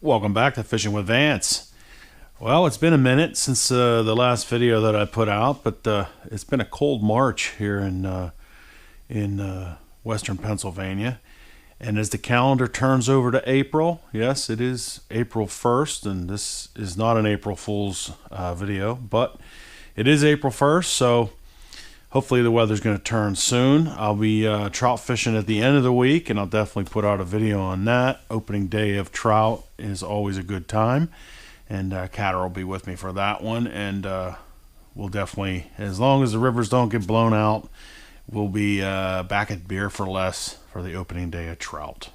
Welcome back to Fishing with Vance. Well, it's been a minute since the last video that I put out, but it's been a cold March here in western Pennsylvania. And as the calendar turns over to April, yes, it is April 1st, and this is not an April Fool's video, but it is April 1st, so hopefully the weather's going to turn soon. I'll be trout fishing at the end of the week, and I'll definitely put out a video on that. Opening day of trout is always a good time, and Catter will be with me for that one. And we'll definitely, as long as the rivers don't get blown out, we'll be back at Beer for Less for the opening day of trout.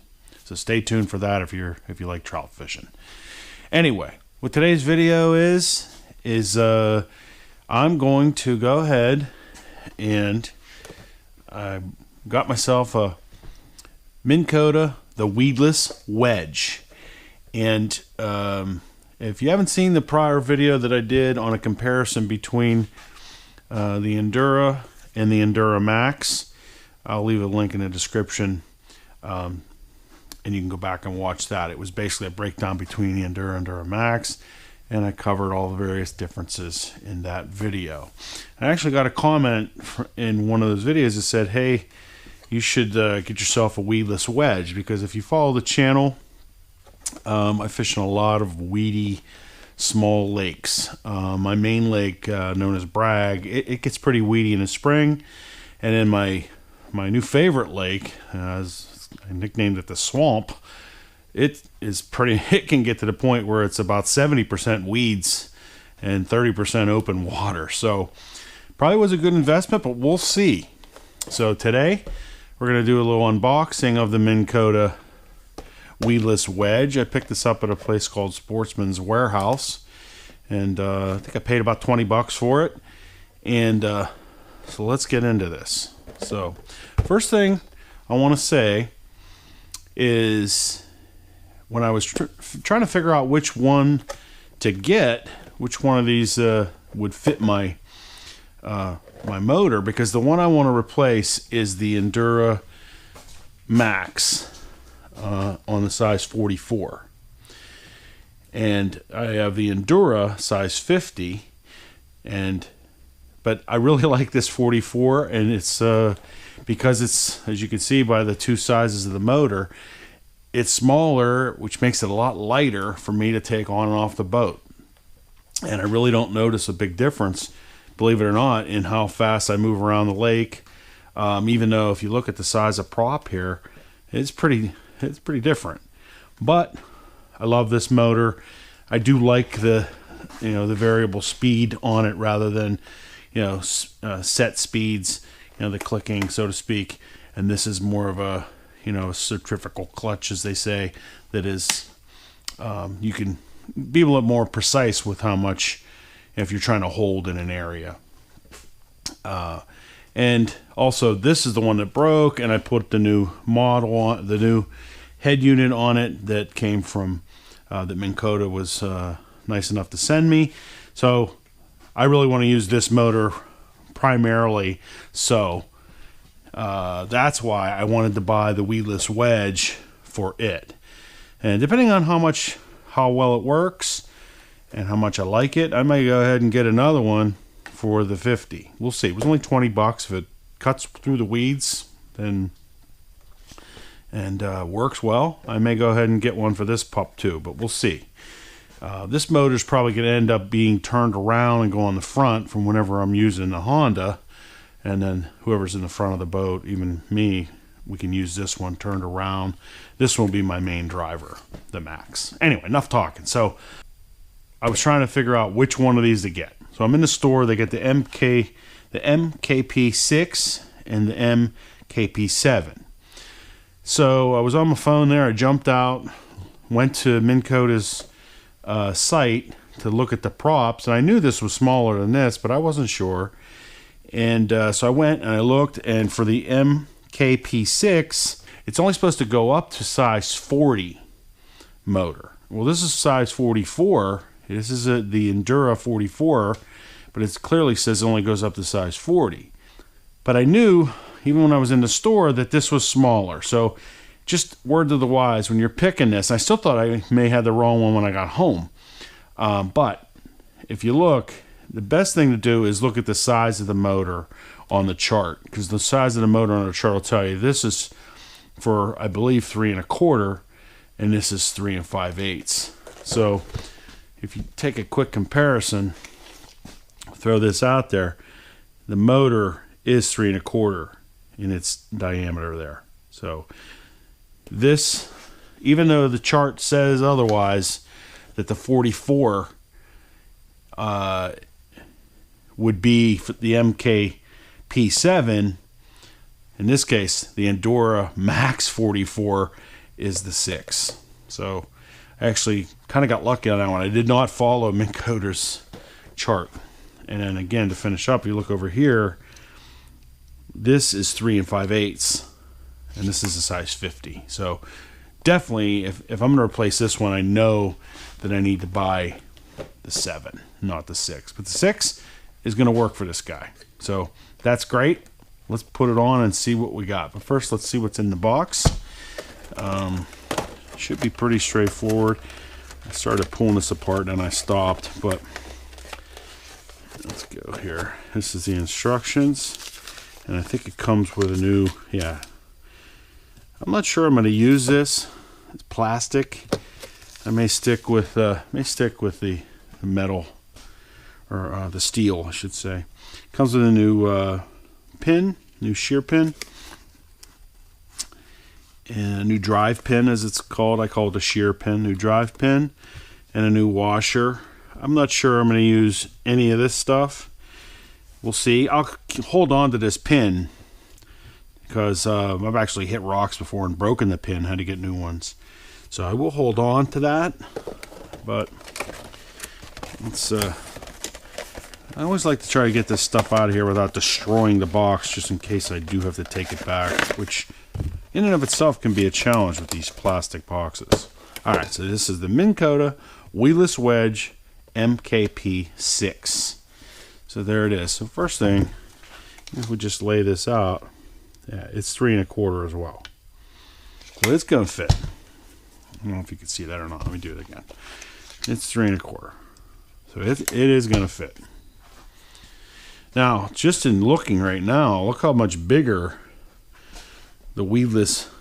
So stay tuned for that if you like trout fishing. Anyway, what today's video is I'm going to go ahead and I got myself a Minn Kota, the Weedless Wedge. And if you haven't seen the prior video that I did on a comparison between the Endura and the Endura Maxx, I'll leave a link in the description, and you can go back and watch that. It was basically a breakdown between the Endura and Endura Maxx, and I covered all the various differences in that video. I actually got a comment in one of those videos that said, hey, you should get yourself a Weedless Wedge, because if you follow the channel, I fish in a lot of weedy small lakes. My main lake, known as Bragg, it gets pretty weedy in the spring, and then my new favorite lake, as I nicknamed it the Swamp, it can get to the point where it's about 70% weeds and 30% open water. So probably was a good investment, but we'll see. So today we're going to do a little unboxing of the Minn Kota Weedless Wedge. I picked this up at a place called Sportsman's Warehouse, and I think I paid about 20 bucks for it. And so let's get into this. So first thing I want to say is, when I was trying to figure out which one to get, which one of these would fit my my motor, because the one I want to replace is the Endura Maxx on the size 44, and I have the Endura size 50, but I really like this 44, and it's because it's, as you can see by the two sizes of the motor, it's smaller, which makes it a lot lighter for me to take on and off the boat. And I really don't notice a big difference, believe it or not, in how fast I move around the lake. Even though if you look at the size of prop here, it's pretty different. But I love this motor. I do like the variable speed on it rather than set speeds, the clicking, so to speak. And this is more of a centrifugal clutch, as they say, that is, you can be a little more precise with how much, if you're trying to hold in an area. And also, this is the one that broke, and I put the new model on, the new head unit on it that came from, that Minn Kota was nice enough to send me. So I really want to use this motor primarily, so that's why I wanted to buy the Weedless Wedge for it. And depending on how well it works and how much I like it, I may go ahead and get another one for the 50. We'll see. It was only 20 bucks. If it cuts through the weeds and works well, I may go ahead and get one for this pup too, but we'll see. This motor is probably going to end up being turned around and go on the front from whenever I'm using the Honda. And then whoever's in the front of the boat, even me, we can use this one turned around. This will be my main driver, the Maxx. Anyway, enough talking. So I was trying to figure out which one of these to get. So I'm in the store. They get the MKP6 and the MKP7. So I was on my phone there. I jumped out, went to Minn Kota's site to look at the props. And I knew this was smaller than this, but I wasn't sure. And so I went and I looked, and for the MKP6, it's only supposed to go up to size 40 motor. Well, this is size 44. This is the Endura 44, but it clearly says it only goes up to size 40. But I knew, even when I was in the store, that this was smaller. So just word to the wise, when you're picking this, I still thought I may have the wrong one when I got home. But if you look, the best thing to do is look at the size of the motor on the chart, because the size of the motor on the chart will tell you this is for, I believe, 3 1/4, and this is 3 5/8. So if you take a quick comparison, throw this out there, the motor is 3 1/4 in its diameter there. So this, even though the chart says otherwise, that the 44 would be the MKP7, in this case, the Endura Maxx 44 is the 6. So I actually kind of got lucky on that one. I did not follow Minn Kota's chart. And then again, to finish up, you look over here, this is 3 5/8, and this is a size 50. So definitely, if I'm going to replace this one, I know that I need to buy the 7, not the 6. But the 6 is going to work for this guy. So that's great. Let's put it on and see what we got. But first, let's see what's in the box. Should be pretty straightforward. I started pulling this apart and I stopped, but let's go here. This is the instructions, and I think it comes with a new, yeah. I'm not sure I'm going to use this. It's plastic. I may stick with the metal, or the steel, I should say. Comes with a new pin, new shear pin, and a new drive pin, as it's called. I call it a shear pin. New drive pin, and a new washer. I'm not sure I'm going to use any of this stuff. We'll see. I'll hold on to this pin because I've actually hit rocks before and broken the pin. Had to get new ones. So I will hold on to that. But let's. I always like to try to get this stuff out of here without destroying the box, just in case I do have to take it back, which in and of itself can be a challenge with these plastic boxes. All right, so this is the Minn Kota Weedless Wedge MKP6. So there it is. So first thing, if we just lay this out, yeah, it's 3 1/4 as well. So it's gonna fit. I don't know if you can see that or not. Let me do it again. It's 3 1/4. So it is gonna fit. Now, just in looking right now, look how much bigger the weedless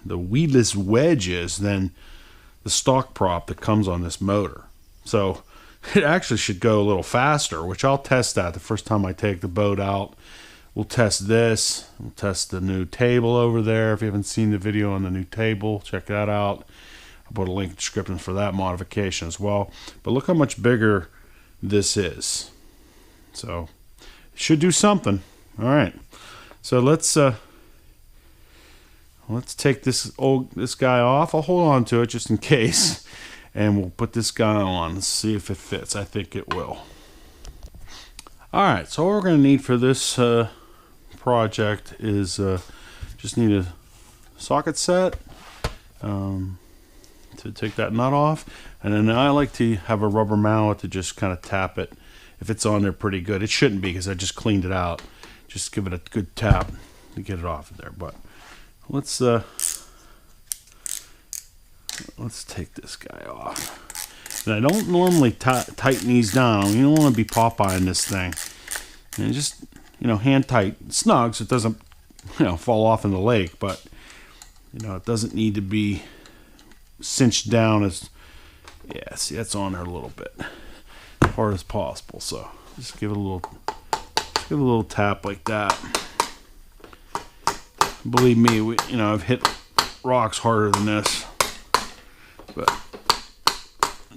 wedge is than the stock prop that comes on this motor. So it actually should go a little faster, which I'll test that the first time I take the boat out. We'll test this. We'll test the new table over there. If you haven't seen the video on the new table, check that out. I'll put a link in the description for that modification as well. But look how much bigger this is. So it should do something. All right. So let's take this guy off. I'll hold on to it just in case. And we'll put this guy on. Let's see if it fits. I think it will. Alright, so what we're going to need for this project is just need a socket set to take that nut off. And then I like to have a rubber mallet to just kind of tap it if it's on there pretty good. It shouldn't be because I just cleaned it out. Just give it a good tap to get it off of there. But let's take this guy off. And I don't normally tighten these down. You don't want to be Popeye in this thing. And just, hand tight, snug, so it doesn't, fall off in the lake. But, it doesn't need to be cinched down as, yeah, see, that's on there a little bit, as hard as possible. So just give it a little tap like that. Believe me, I've hit rocks harder than this. But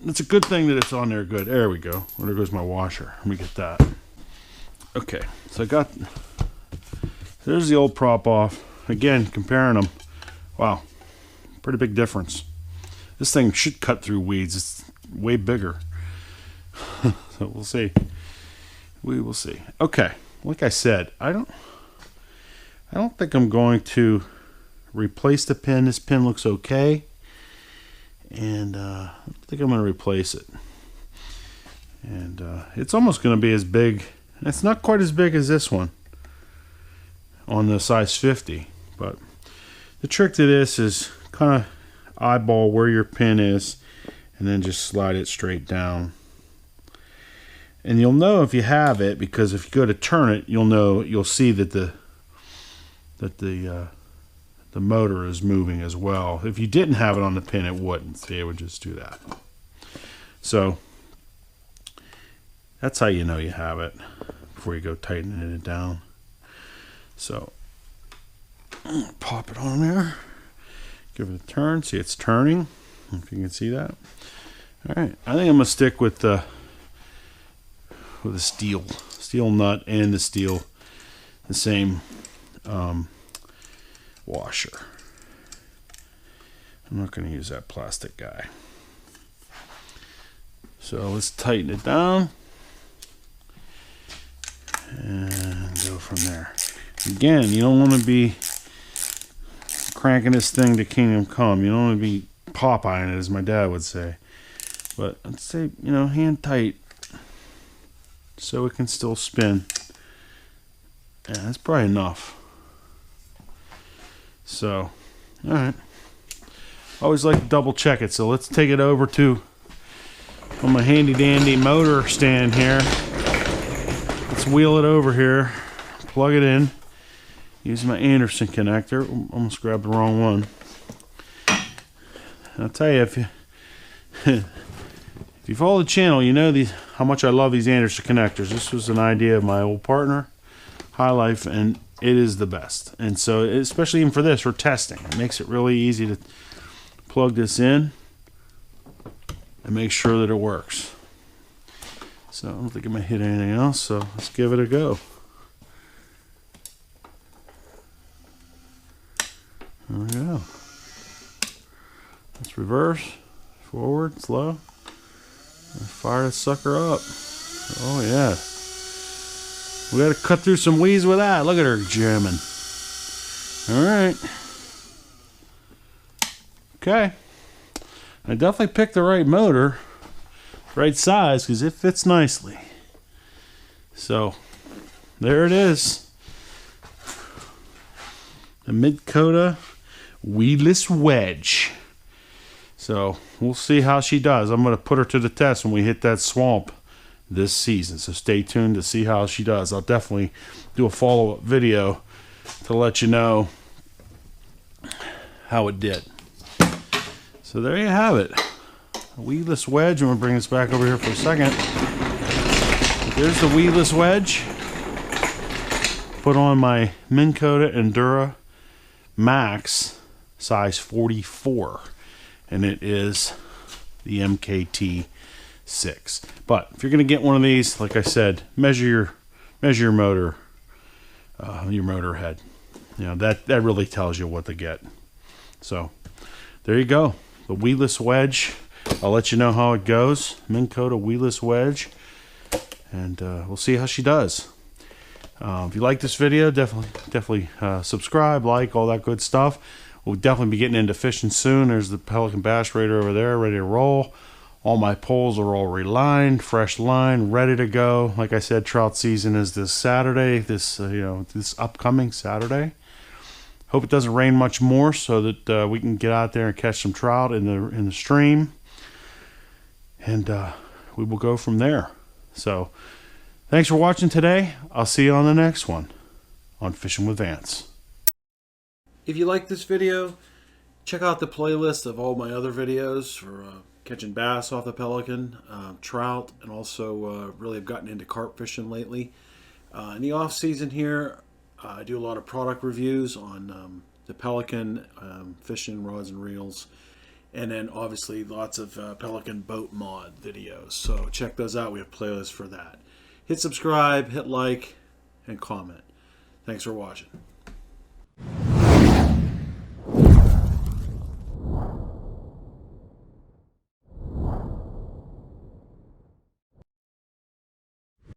it's a good thing that it's on there good. There we go. Well, there goes my washer. Let me get that. Okay, so there's the old prop off. Again, comparing them. Wow, pretty big difference. This thing should cut through weeds. It's way bigger. So we'll see. We will see. Okay, like I said, I don't think I'm going to replace the pin. This pin looks okay. And I think I'm going to replace it. And it's almost going to be as big. It's not quite as big as this one on the size 50. But the trick to this is kind of eyeball where your pin is, and then just slide it straight down. And you'll know if you have it, because if you go to turn it, you'll see that the motor is moving as well. If you didn't have it on the pin, it wouldn't. See, it would just do that. So that's how you know you have it before you go tightening it down. So pop it on there, give it a turn. See, it's turning, if you can see that. All right, I think I'm gonna stick with a steel nut and the same washer. I'm not going to use that plastic guy. So let's tighten it down and go from there. Again, you don't want to be cranking this thing to kingdom come. You don't want to be Popeyeing it, as my dad would say. But I'd say, hand tight so it can still spin. Yeah, that's probably enough. So, alright. Always like to double check it. So let's take it over to on my handy dandy motor stand here. Let's wheel it over here. Plug it in. Use my Anderson connector. Almost grabbed the wrong one. I'll tell you, if you follow the channel, you know how much I love these Anderson connectors. This was an idea of my old partner, High Life, and it is the best. And so, especially even for this, for testing, it makes it really easy to plug this in and make sure that it works. So I don't think I'm gonna hit anything else, so let's give it a go. There we go. Let's reverse, forward, slow, and fire that sucker up. Oh yeah. We got to cut through some weeds with that. Look at her jamming. All right. Okay. I definitely picked the right motor, right size, because it fits nicely. So, there it is. The Minn Kota Weedless Wedge. So, we'll see how she does. I'm going to put her to the test when we hit that swamp this season, so stay tuned to see how she does. I'll definitely do a follow-up video to let you know how it did. So there you have it, a weedless wedge. I'm going to bring this back over here for a second. There's the weedless wedge. Put on my Minn Kota Endura Maxx size 44, and it is the MKT 6. But if you're going to get one of these, like I said, measure your motor head. That really tells you what to get. So there you go, the weedless wedge. I'll let you know how it goes. Minn Kota weedless wedge, and we'll see how she does. If you like this video, definitely subscribe, like, all that good stuff. We'll definitely be getting into fishing soon. There's the Pelican Bass Raider over there, ready to roll. All my poles are all relined, fresh line, ready to go. Like I said, trout season is this Saturday, this upcoming Saturday. Hope it doesn't rain much more, so that we can get out there and catch some trout in the stream, and we will go from there. So, thanks for watching today. I'll see you on the next one on Fishing with Vance. If you like this video, check out the playlist of all my other videos for catching bass off the Pelican, trout, and also really have gotten into carp fishing lately. In the off season here, I do a lot of product reviews on the Pelican fishing rods and reels, and then obviously lots of Pelican boat mod videos. So check those out. We have playlists for that. Hit subscribe, hit like, and comment. Thanks for watching.